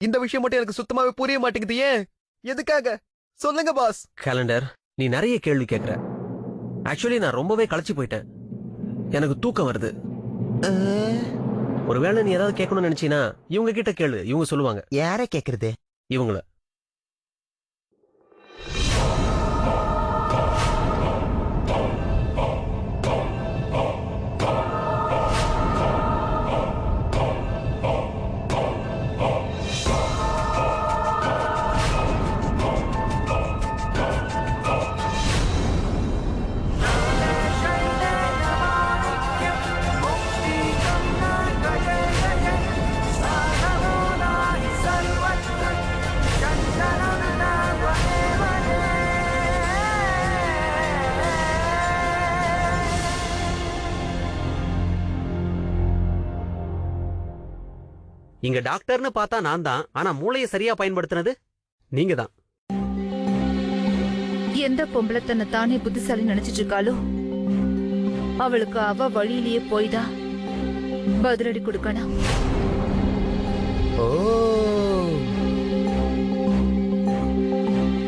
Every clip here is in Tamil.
இந்த விஷயம் மட்டும் எனக்கு சுத்தமாவே புரிய மாட்டேங்குது. ஏன்? எதுக்காக? சொல்லுங்க பாஸ். கேலண்டர், நீ நிறைய கேள்வி கேட்கற. ஆக்சுவலி நான் ரொம்பவே களைச்சு போயிட்டேன். எனக்கு தூக்கம் வருது. ஒருவேளை நீ ஏதாவது கேட்கணும்னு நினைச்சீனா இவங்க கிட்ட கேளு, இவங்க சொல்லுவாங்க. யார கேக்குறது? இவங்கள. இங்க டாக்டர்னு பார்த்தா நான் தான், ஆனா மூளையை சரியா பயன்படுத்தினது நீங்க தான். எந்த பொம்பளை தன்னை தானே புத்திசாலி நினைச்சிட்டு இருக்காளோ அவளுக்கு அவ வழியிலேயே போய்தான் பதிலடி கொடுக்கணும். ஓ,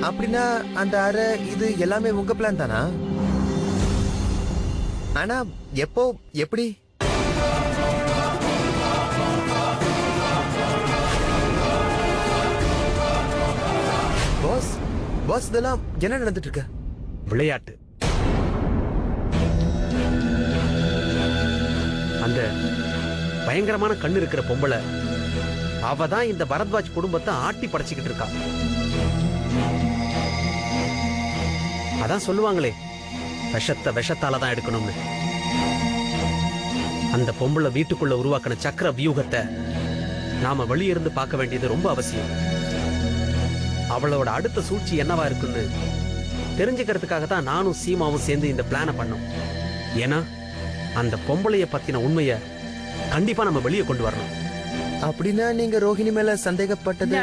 அப்படின்னா அந்த அறை இது எல்லாமே உங்க பிளான் தானா? ஆனா எப்போ, எப்படி? பாஸ், பாஸ், இதெல்லாம் என்ன நடந்துட்டு இருக்கு? விளையாட்டு. அந்த பயங்கரமான கண்ணு இருக்கிற பொம்பளை அவ தான் இந்த பரத்வாஜ் குடும்பத்தை ஆட்டி படைச்சுக்கிட்டு இருக்கா. அதான் சொல்லுவாங்களே, விஷத்தை விஷத்தால தான் எடுக்கணும்னு. அந்த பொம்பளை வீட்டுக்குள்ள உருவாக்கின சக்கர வியூகத்தை நாம வெளியிருந்து பார்க்க வேண்டியது ரொம்ப அவசியம். அவளோட அடுத்த சூழ்ச்சி என்னவா இருக்குன்னு தெரிஞ்சுக்கிறதுக்காக தான் நானும் சீமாவும் சேர்ந்து இந்த பிளானை பண்ணோம். ஏன்னா அந்த பொம்பளைய பத்தின உண்மைய கண்டிப்பா நம்ம வெளியே கொண்டு வரணும். அப்படின்னா நீங்க ரோஹிணி மேல சந்தேகப்பட்டது?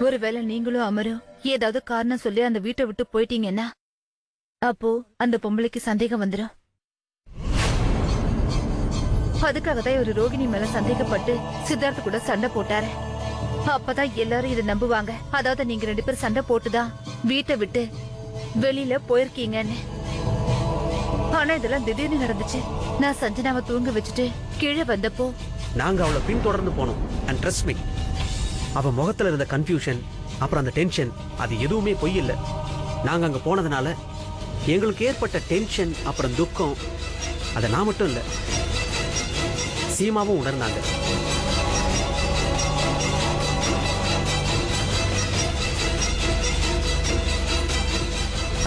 ஒருவேளை நீங்களும் அமரும் ஏதாவது காரணம் சொல்லி அந்த வீட்டை விட்டு போயிட்டீங்கன்னா அப்போ அந்த பொம்பளைக்கு சந்தேகம் வந்துடும். அதுக்காக தான் ஒரு ரோகிணி மேல சந்தேகப்பட்டு சித்தார்த்த கூட சண்டை போட்டாரு. அப்பதான் எல்லாரும் இதை நம்புவாங்க. அதாவது நீங்க 2 பேரும் சண்டை போட்டுதான் வீட்டை விட்டு வெளியில போயிருக்கீங்கன்னு. ஆனா இதெல்லாம் திடீர்னு நடந்துச்சு. நான் சஞ்சனாவை தூங்க வச்சுட்டு கீழே வந்தப்போ நாங்க அவளை பின்தொடர்ந்து போனோம். அண்ட் ட்ரஸ்ட் மீ, அவ முகத்துல இருந்த கன்ஃபியூஷன் அப்புறம் அந்த டென்ஷன் அது எதுவுமே பொய் இல்ல. நாங்க அங்க போனதுனால எங்களுக்கு ஏற்பட்ட டென்ஷன் அப்புறம் துக்கம் அதை நான் மட்டும் இல்ல, சீமாவும் உணர்ந்தாங்க.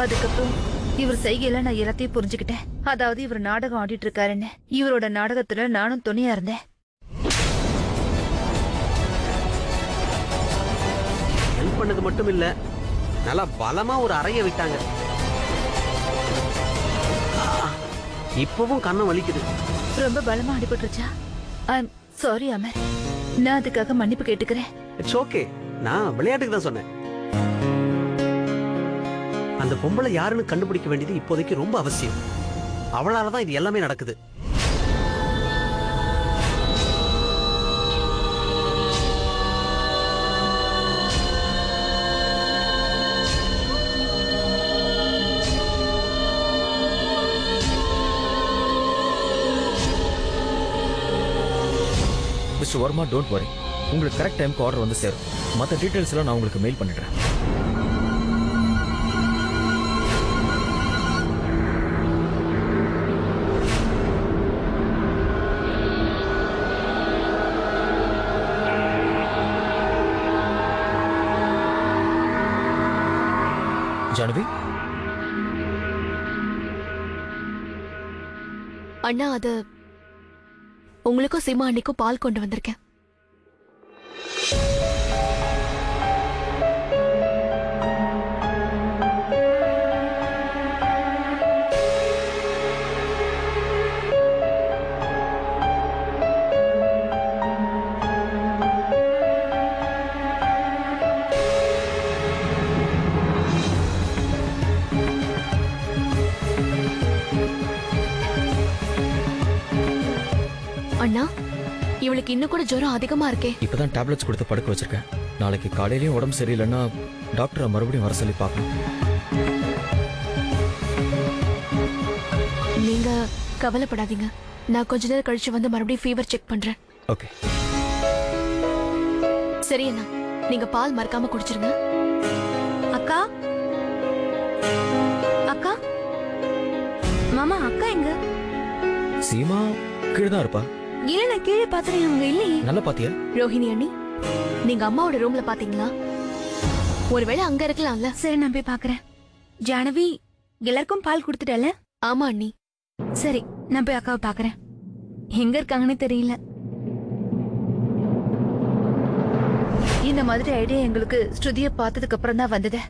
அதுக்கப்புறம் இவர் செய்கையில நான் எல்லாத்தையும் புரிஞ்சுக்கிட்டேன். அதாவது இவர் நாடகம் ஆடிட்டு இருக்காருன்னு. இவரோட நாடகத்துல நானும் துணையா இருந்தேன். ஹெல்ப் பண்ணது மட்டும் இல்ல, நல்லா பலமா ஒரு அறைய விட்டாங்க. இப்பவும் கண்ணம் வலிக்குது. ரொம்ப பலமா அடிபட்டுருச்சா? ஐம் சாரி அமர், நான் அதுக்காக மன்னிப்பு கேட்டுக்கிறேன். இட்ஸ் ஓகே, நான் விளையாட்டுக்கு தான் சொன்னேன். அந்த பொம்பளை யாருன்னு கண்டுபிடிக்க வேண்டியது இப்போதைக்கு ரொம்ப அவசியம். அவளால தான் இது எல்லாமே நடக்குது. Mister Verma, don't worry. உங்களுக்கு கரெக்ட் டைமுக்கு ஆர்டர் வந்து சேரும். மற்ற டீடைல்ஸ் எல்லாம் நான் உங்களுக்கு மெயில் பண்ணிடுறேன். ஜானவி, அண்ணா, அது உங்களுக்கும் சீமா அன்னைக்கும் பால் கொண்டு வந்திருக்கேன். அண்ணா, இவளுக்கு இன்னும் கூட ஜுரம் அதிகமா இருக்கே. இப்பதான் டேப்லெட்ஸ் கொடுத்து படுக்க வச்சிருக்கேன். நாளைக்கு காலையிலயும் உடம்பு சரியில்லைன்னா டாக்டரை மறுபடியும் வர சொல்லி பார்க்கணும். நீங்க கவலைப்படாதீங்க. நான் கொஞ்ச நேரம் கழிச்சு வந்து மறுபடியும் ஃபீவர் செக் பண்றேன். ஓகே. சரி அண்ணா, நீங்க பால் மறக்காம குடிச்சிருங்க. அக்கா அக்கா மாமா, அக்கா எங்க? சீமா கீழே தான் இருப்பா. இல்ல, நான் கீழே பாத்துறேன், அவங்க இல்லையே. நல்லா பாத்தியா? ரோஹிணி அண்ணி, நீங்க அம்மாவோட ரூம்ல பாத்தீங்களா? ஒருவேளை அங்க இருக்கலாம்ல. சரி, நான் போய் பாக்குறேன். ஜானவி எல்லாருக்கும் பால் கொடுத்துட்டல? ஆமா அண்ணி. சரி, நான் போய் அக்காவை பாக்குறேன். எங்க இருக்காங்கன்னு தெரியல. இந்த மாதிரி ஐடியா எங்களுக்கு ஸ்ருதிய பார்த்ததுக்கு அப்புறம் தான் வந்தது.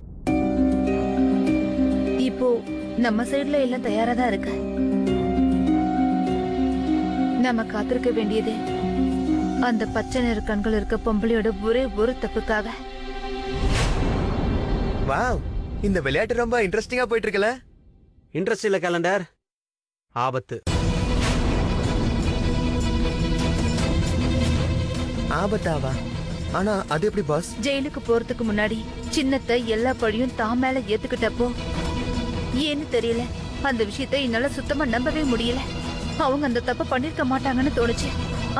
இப்போ நம்ம சைடுல எல்லாம் தயாரா தான் இருக்கு. நம்ம காத்திருக்க வேண்டியது அந்த பச்சை நிற கண்கள் இருக்க பொம்பளையோட ஒரே ஒரு தப்புக்காக. வாவ், இந்த விளையாட்டு ரொம்ப இன்ட்ரெஸ்டிங்கா போயிட்டு இருக்குல்ல? இன்ட்ரெஸ்ட் இல்ல கேலண்டர், ஆபத்து. ஆபத்தாவா? ஆனா அது எப்படி பாஸ்? ஜெயிலுக்கு போறதுக்கு முன்னாடி சின்னத்தை எல்லா பழியும் தான் மேல ஏத்துக்கிட்டப்போ ஏன்னு தெரியல, அந்த விஷயத்தை என்னால சுத்தமா நம்பவே முடியல. அவங்க அந்த தப்ப பண்ணிருக்க மாட்டாங்கன்னு தோணுச்சு.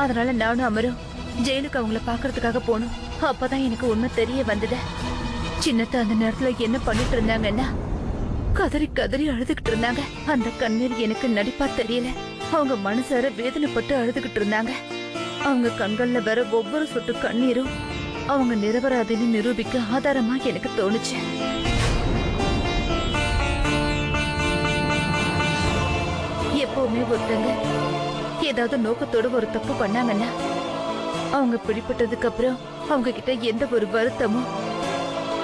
அதனால நானும் அமரும் ஜெயிலுக்கு அவங்கள பாக்குறதுக்காக போனோம். அப்பதான் எனக்கு உண்மை தெரிய வந்தது. சின்னத்தை அந்த நேரத்துல என்ன பண்ணிட்டு இருந்தாங்கன்னா, கதறி கதறி அழுதுகிட்டு இருந்தாங்க. அந்த கண்ணீர் எனக்கு நடிப்பா தெரியல. அவங்க மனசார வேதனைப்பட்டு அழுதுகிட்டு இருந்தாங்க. அவங்க கண்கள்ல வர ஒவ்வொரு சொட்டு கண்ணீரும் அவங்க நிரபராதின்னு நிரூபிக்க ஆதாரமா எனக்கு தோணுச்சு. எப்பவுமே ஒருத்தங்க ஏதாவது நோக்கத்தோட ஒரு தப்பு பண்ணாங்கன்னா அவங்க பிடிப்பட்டதுக்கு அப்புறம் அவங்க கிட்ட எந்த ஒரு வருத்தமும்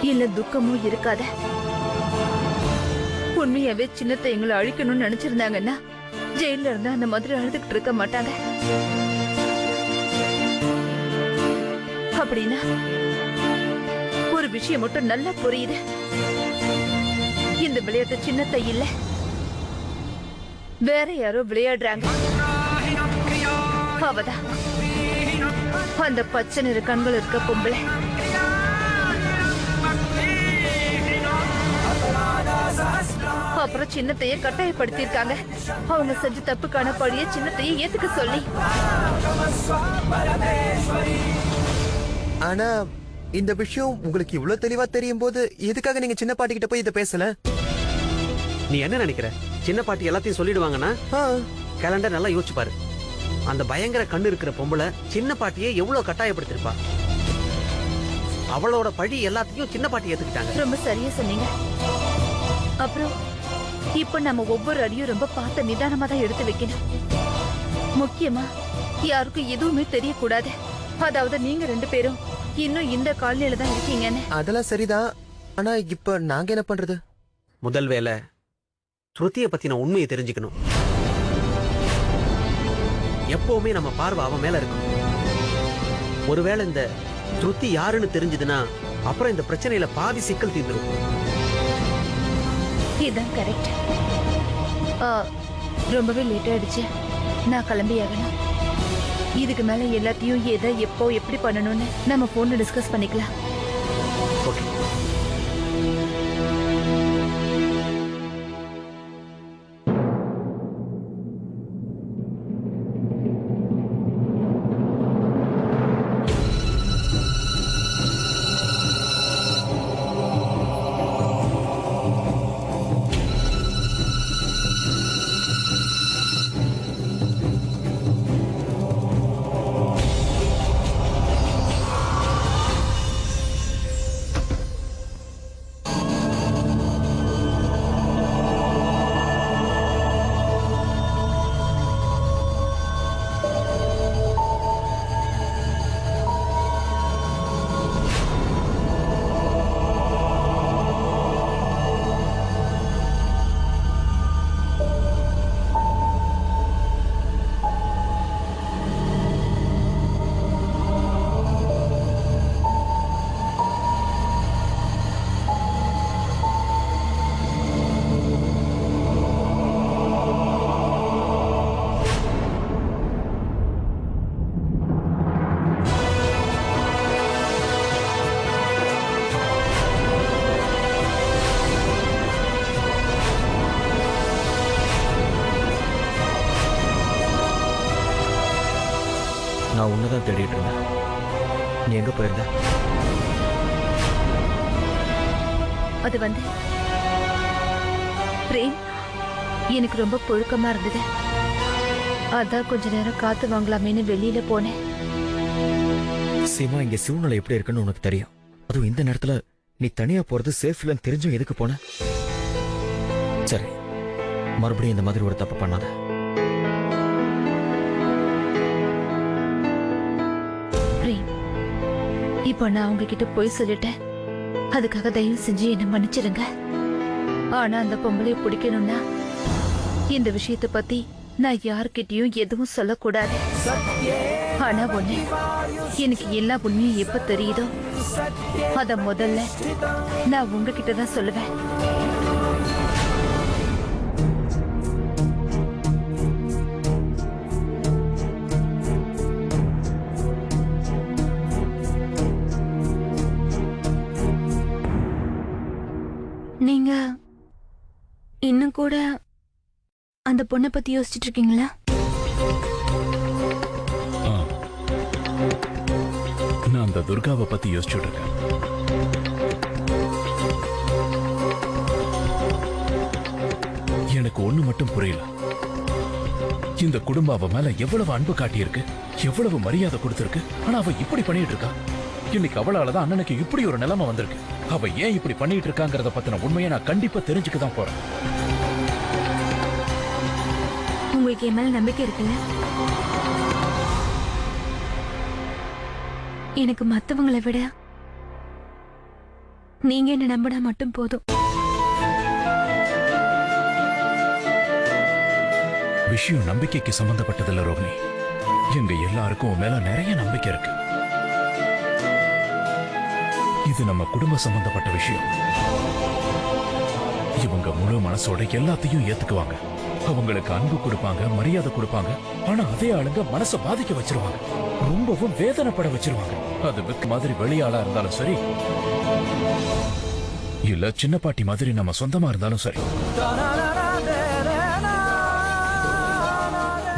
இல்ல துக்கமும் இருக்காத. உண்மையாவே சின்னத்தை எங்களை அழிக்கணும்னு நினைச்சிருந்தாங்கன்னா ஜெயில இருந்தா அந்த மாதிரி அழுதுகிட்டு இருக்க மாட்டாங்க. அப்படின்னா ஒரு விஷயம் மட்டும் நல்லா புரியுது. இந்த விளையாட்டு சின்னத்தை இல்ல, வேற யாரோ விளையாடுறாங்க. அவதான் அந்த பச்சை நிற கண்கள் இருக்க பொம்பளை. அப்புறம் சின்னத்தையே கட்டாயப்படுத்திருக்காங்க. அவங்க செஞ்ச தப்புக்கான பழிய சின்னத்தையே ஏத்துக்க சொல்லி. ஆனா இந்த விஷயம் உங்களுக்கு இவ்வளவு தெளிவா தெரியும் போது எதுக்காக நீங்க சின்ன பாட்டி கிட்ட போய் இதை பேசல? நீ என்ன நினைக்கிற? சின்ன பாட்டி எல்லாத்தையும் சொல்லிடுவாங்கன்னா? ஆ, கேலண்டர் நல்லா யோசிச்சு பாரு. அந்த பயங்கர கண்ணு இருக்கிற பொம்பளை சின்ன பாட்டியை எவ்வளவு கட்டாயப்படுத்திருப்பா. அவளோட பழி எல்லாத்தையும் சின்ன பாட்டி ஏத்துக்கிட்டாங்க. ரொம்ப சரியா சொன்னீங்க. அப்புறம் இப்ப நம்ம ஒவ்வொரு அடியும் ரொம்ப பார்த்து நிதானமா தான் எடுத்து வைக்கணும். முக்கியமா யாருக்கும் எதுவுமே தெரியக்கூடாது. அதாவது நீங்க ரெண்டு பேரும் இன்னும் இந்த காலனியில தான் இருக்கீங்கன்னு. அதெல்லாம் சரிதான். ஆனா இப்ப நாங்க என்ன பண்றது? முதல் வேலை ஸ்ருதியை பத்தின உண்மையை தெரிஞ்சுக்கணும். எப்பவுமே நம்ம பார்வை அவன் மேல இருக்கும். ஒருவேளை இந்த ஸ்ருதி யாருன்னு தெரிஞ்சதுன்னா அப்புறம் இந்த பிரச்சனையில பாதி சிக்கல் தீர்ந்துடும். இதுதான் கரெக்ட். ரொம்பவே லேட் ஆயிடுச்சு, நான் கிளம்பி ஆகணும். இதுக்கு மேல எல்லாத்தையும் எதை எப்போ எப்படி பண்ணணும்னு நம்ம போன்ல டிஸ்கஸ் பண்ணிக்கலாம். ஓகே. நான் உன்னதான் தேடிட்டு இருந்தேன். நீ எங்க போயிருந்த? அது வந்து பிரேம், எனக்கு ரொம்ப புழுக்கமா இருந்தது. அதான் கொஞ்ச நேரம் காத்து வாங்கலாமேன்னு வெளியில போனேன். சீமா, இங்க சூழ்நிலை எப்படி இருக்குன்னு உனக்கு தெரியும். அதுவும் இந்த நேரத்துல நீ தனியா போறது சேஃப் இல்லைன்னு தெரிஞ்சும் எதுக்கு போன? சரி, மறுபடியும் இந்த மாதிரி ஒரு தப்பு பண்ணாத. பிரேம், இப்போ நான் உங்ககிட்ட போய் சொல்லிட்டேன். அதுக்காக தயவு செஞ்சு என்ன மன்னிச்சிருங்க. ஆனா அந்த பொம்பளைய பிடிக்கணும்னா இந்த விஷயத்தை பத்தி நான் யார்கிட்டயும் எதுவும் சொல்லக்கூடாது. ஆனா ஒண்ணு, எனக்கு எல்லா உண்மையும் எப்ப தெரியுதோ அத முதல்ல நான் உங்ககிட்ட தான் சொல்லுவேன். நீங்க இன்னும் கூட அந்த பொண்ணை பத்தி யோசிச்சுட்டு இருக்கீங்களா? நான் அந்த துர்காவை பத்தி யோசிச்சுட்டு இருக்கேன். எனக்கு ஒண்ணு மட்டும் புரியல. இந்த குடும்பம் அவ மேல எவ்வளவு அன்பு காட்டியிருக்கு, எவ்வளவு மரியாதை கொடுத்திருக்கு. ஆனா அவ இப்படி பண்ணிட்டு இருக்கா. இன்னைக்கு அவளாலதான் அண்ணனுக்கு இப்படி ஒரு நிலைமை வந்திருக்கு. அவ ஏன் இப்படி பண்ணிட்டு இருக்காங்கறத பத்தின உண்மையை நான் கண்டிப்பா தெரிஞ்சுக்க தான் போறேன். உங்களுக்கு என் மேல நம்பிக்கை இருக்குல்ல? எனக்கு மத்தவங்களை விட நீங்க என்ன நம்பினா மட்டும் போதும். விஷயம் நம்பிக்கைக்கு சம்பந்தப்பட்டதில்ல ரோகிணி. எங்க எல்லாருக்கும் உன் மேல நிறைய நம்பிக்கை இருக்கு. இது நம்ம குடும்ப சம்பந்தப்பட்ட விஷயம். இவங்க முழு மனசோட எல்லாத்தையும் ஏத்துக்குவாங்க. அவங்களுக்கு அன்பு கொடுப்பாங்க, மரியாதை கொடுப்பாங்க. ஆனா அதே ஆளுங்க மனசை பாதிக்க வச்சிருவாங்க, ரொம்பவும் வேதனைப்பட வச்சிருவாங்க. அது விக் மாதிரி வெளியாளா இருந்தாலும் சரி, இல்ல சின்ன பாட்டி மாதிரி நம்ம சொந்தமா இருந்தாலும் சரி.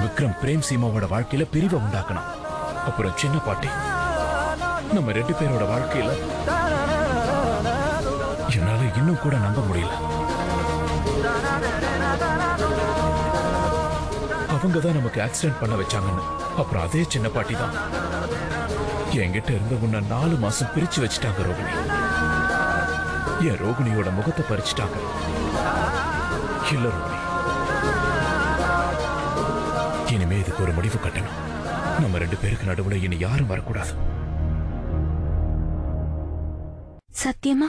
விக்ரம் பிரேம் சீமாவோட வாழ்க்கையில பிரிவை உண்டாக்கணும். அப்புறம் சின்ன பாட்டி நம்ம 2 பேரோட வாழ்க்கையில என்னால இன்னும் கூட நம்ப முடியல. அவங்க தான் நமக்கு ஆக்சிடென்ட் பண்ண வச்சாங்கன்னு. அப்புறம் அதே சின்ன பாட்டி தான் என்கிட்ட இருந்த உன்னை 4 மாசம் பிரிச்சு வச்சுட்டாங்க ரோகிணி. என் ரோகிணியோட முகத்தை பறிச்சுட்டாங்க. இல்ல ரோகிணி, இனிமே இதுக்கு ஒரு முடிவு கட்டணும். நம்ம 2 பேருக்கு நடுவுல இனி யாரும் வரக்கூடாது. சத்தியமா?